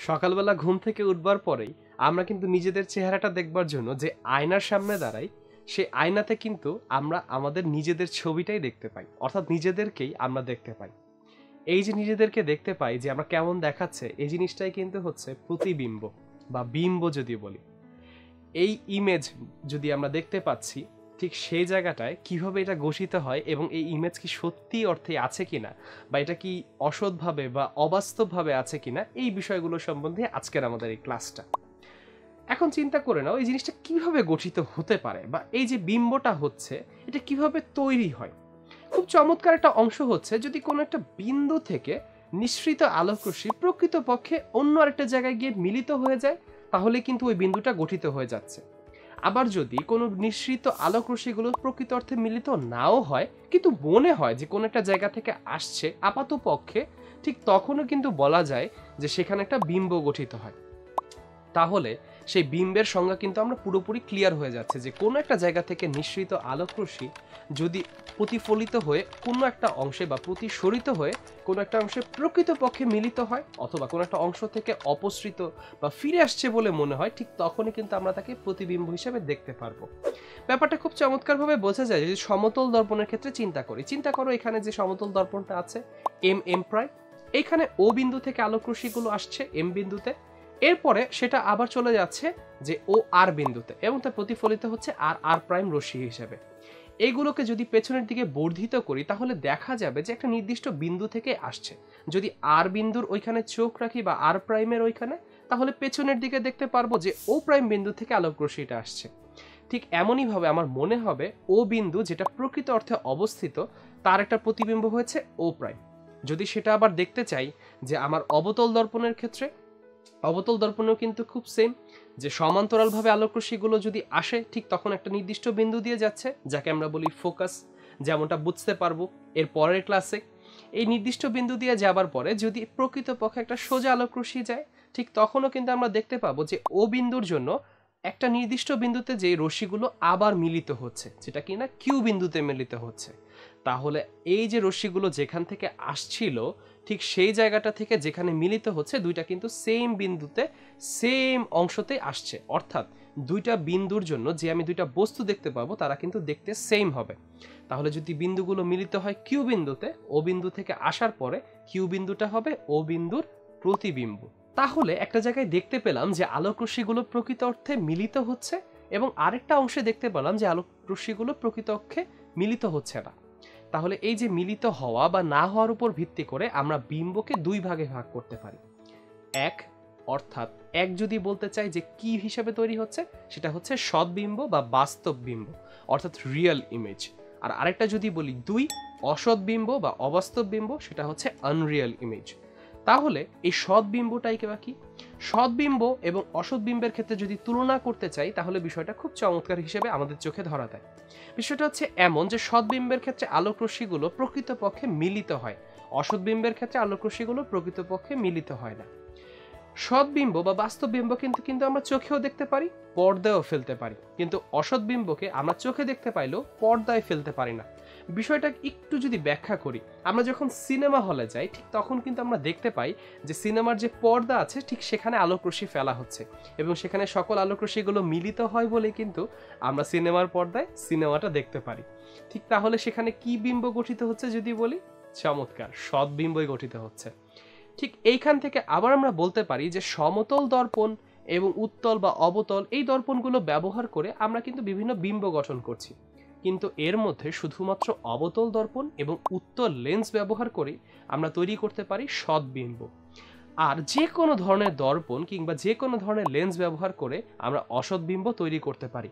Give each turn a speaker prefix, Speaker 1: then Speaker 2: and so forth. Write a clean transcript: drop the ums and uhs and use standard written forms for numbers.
Speaker 1: সকালবেলা ঘুম থেকে উঠবার পরেই আমরা কিন্তু নিজেদের চেহারাটা দেখবার জন্য যে আয়নার সামনে দাঁড়াই, সেই আয়নাতে কিন্তু আমরা আমাদের নিজেদের ছবিটাই দেখতে পাই, অর্থাৎ নিজেদেরকেই আমরা দেখতে পাই। এই যে নিজেদেরকে দেখতে পাই যে আমরা কেমন দেখাচ্ছে, এই জিনিসটাই কিন্তু হচ্ছে প্রতিবিম্ব বা বিম্ব যদি বলি। এই ইমেজ যদি আমরা দেখতে পাচ্ছি, ঠিক সেই জায়গাটায় কিভাবে এটা গঠিত হয় এবং এই ইমেজ কি সত্যি অর্থে আছে কিনা, বা এটা কি অসৎভাবে বা অবাস্তবভাবে আছে কিনা, এই বিষয়গুলো সম্বন্ধে আজকের আমাদের এই ক্লাসটা। এখন চিন্তা করে নাও এই জিনিসটা কিভাবে গঠিত হতে পারে, বা এই যে বিম্বটা হচ্ছে এটা কিভাবে তৈরি হয়। খুব চমৎকার একটা অংশ হচ্ছে, যদি কোনো একটা বিন্দু থেকে নিঃসৃত আলোকরশ্মি প্রকৃতপক্ষে অন্য আরেকটা জায়গায় গিয়ে মিলিত হয়ে যায়, তাহলে কিন্তু ওই বিন্দুটা গঠিত হয়ে যাচ্ছে। আবার যদি কোনো নিঃসৃত আলোকরশ্মিগুলো প্রকৃত অর্থে মিলিত নাও হয়, কিন্তু মনে হয় যে কোনো একটা জায়গা থেকে আসছে আপাতপক্ষে, ঠিক তখনও কিন্তু বলা যায় যে সেখানে একটা বিম্ব গঠিত হয়। তাহলে সেই বিম্বের সংজ্ঞা কিন্তু আমরা পুরোপুরি ক্লিয়ার হয়ে যাচ্ছে যে কোনো একটা জায়গা থেকে নিঃসৃত আলোকরশ্মি যদি প্রতিফলিত হয়ে কোনো একটা অংশে বা প্রতিসরিত হয়ে কোনো একটা অংশে প্রকৃতপক্ষে মিলিত হয়, অথবা কোনো একটা অংশ থেকে অপসৃত বা ফিরে আসছে বলে মনে হয়, ঠিক তখনই কিন্তু আমরা তাকে প্রতিবিম্ব হিসেবে দেখতে পারবো। ব্যাপারটা খুব চমৎকারভাবে বোঝা যায় যদি সমতল দর্পণের ক্ষেত্রে চিন্তা করো এখানে যে সমতল দর্পণটা আছে এম প্রাইম, এইখানে ও বিন্দু থেকে আলোকরশ্মিগুলো আসছে এম বিন্দুতে, এরপরে সেটা আবার চলে যাচ্ছে যে ও আর বিন্দুতে এবং তা প্রতিফলিত হচ্ছে আর আর প্রাইম রশ্মি হিসেবে। এইগুলোকে যদি পেছনের দিকে বর্ধিত করি তাহলে দেখা যাবে যে একটা নির্দিষ্ট বিন্দু থেকে আসছে। যদি আর বিন্দুর ওইখানে চোখ রাখি বা আর প্রাইমের ওইখানে, তাহলে পেছনের দিকে দেখতে পারবো যে ও প্রাইম বিন্দু থেকে আলোকরশ্মিটা আসছে। ঠিক এমনই ভাবে আমার মনে হবে ও বিন্দু যেটা প্রকৃত অর্থে অবস্থিত, তার একটা প্রতিবিম্ব হয়েছে ও প্রাইম। যদি সেটা আবার দেখতে চাই যে আমার অবতল দর্পণের ক্ষেত্রে, অবতল দর্পণেও কিন্তু খুব সেম, যে সমান্তরালভাবে আলোকরশ্মিগুলো যদি আসে ঠিক তখন একটা নির্দিষ্ট বিন্দু দিয়ে যাচ্ছে, যাকে আমরা বলি ফোকাস। যেমনটা বুঝতে পারবো এর পরের ক্লাসে, এই নির্দিষ্ট বিন্দু দিয়ে যাবার পরে যদি প্রকৃতপক্ষে একটা সোজা আলোকরশ্মি যায়, ঠিক তখনও কিন্তু আমরা দেখতে পাবো যে ও বিন্দুর জন্য একটা নির্দিষ্ট বিন্দুতে যে রশ্মিগুলো আবার মিলিত হচ্ছে, যেটা কিনা কিউ বিন্দুতে মিলিত হচ্ছে। তাহলে এই যে রশ্মিগুলো যেখান থেকে আসছিল, ঠিক সেই জায়গাটা থেকে যেখানে মিলিত হচ্ছে, দুইটা কিন্তু সেম বিন্দুতে সেম অংশতে আসছে, অর্থাৎ দুইটা বিন্দুর জন্য যে আমি দুইটা বস্তু দেখতে পাবো তারা কিন্তু দেখতে সেম হবে। তাহলে যদি বিন্দুগুলো মিলিত হয় কিউ বিন্দুতে, ও বিন্দু থেকে আসার পরে কিউ বিন্দুটা হবে ও বিন্দুর প্রতিবিম্ব। তাহলে একটা জায়গায় দেখতে পেলাম যে আলোকরশ্মিগুলো প্রকৃত অর্থে মিলিত হচ্ছে, এবং আরেকটা অংশে দেখতে পেলাম যে আলোকরশ্মিগুলো প্রকৃত অক্ষে মিলিত হচ্ছে না। তাহলে এই যে মিলিত হওয়া বা না হওয়ার উপর ভিত্তি করে আমরা বিম্বকে দুই ভাগে ভাগ করতে পারি। এক, অর্থাৎ এক যদি বলতে চাই যে কি হিসাবে তৈরি হচ্ছে, সেটা হচ্ছে সৎবিম্ব বা বাস্তব বিম্ব, অর্থাৎ রিয়েল ইমেজ। আর আরেকটা যদি বলি দুই, অসৎ বিম্ব বা অবাস্তব বিম্ব, সেটা হচ্ছে আনরিয়েল ইমেজ। তাহলে এই সৎবিম্বটাই বা কি? সৎবিম্ব এবং অসৎ বিম্বের ক্ষেত্রে যদি তুলনা করতে চাই, তাহলে বিষয়টা খুব চমৎকার হিসেবে আমাদের চোখে ধরা দেয়। বিষয়টা হচ্ছে এমন যে সৎবিম্বের ক্ষেত্রে আলোকরশ্মিগুলো প্রকৃতপক্ষে মিলিত হয়, অসৎ বিম্বের ক্ষেত্রে আলোকরশ্মিগুলো প্রকৃতপক্ষে মিলিত হয় না। সৎবিম্ব বা বাস্তব বিম্ব কিন্তু আমরা চোখেও দেখতে পারি, পর্দায়ও ফেলতে পারি, কিন্তু অসৎ বিম্বকে আমরা চোখে দেখতে পাইলেও পর্দায় ফেলতে পারি না। বিষয়টা একটু যদি ব্যাখ্যা করি, আমরা যখন সিনেমা হলে যাই ঠিক তখন কিন্তু আমরা দেখতে পাই যে সিনেমার যে পর্দা আছে ঠিক সেখানে আলোকরশ্মি ফেলা হচ্ছে, এবং সেখানে সকল আলোকরশ্মিগুলো মিলিত হয় বলে কিন্তু আমরা সিনেমার পর্দায় সিনেমাটা দেখতে পারি। ঠিক তাহলে সেখানে কি বিম্ব গঠিত হচ্ছে যদি বলি, চমৎকার সৎবিম্বই গঠিত হচ্ছে। ঠিক এইখান থেকে আবার আমরা বলতে পারি যে সমতল দর্পণ এবং উত্তল বা অবতল এই দর্পণগুলো ব্যবহার করে আমরা কিন্তু বিভিন্ন বিম্ব গঠন করছি, কিন্তু এর মধ্যে শুধুমাত্র অবতল দর্পণ এবং উত্তল লেন্স ব্যবহার করে আমরা তৈরি করতে পারি সৎবিম্ব। আর যে কোনো ধরনের দর্পণ কিংবা যে কোনো ধরনের লেন্স ব্যবহার করে আমরা অসৎবিম্ব তৈরি করতে পারি।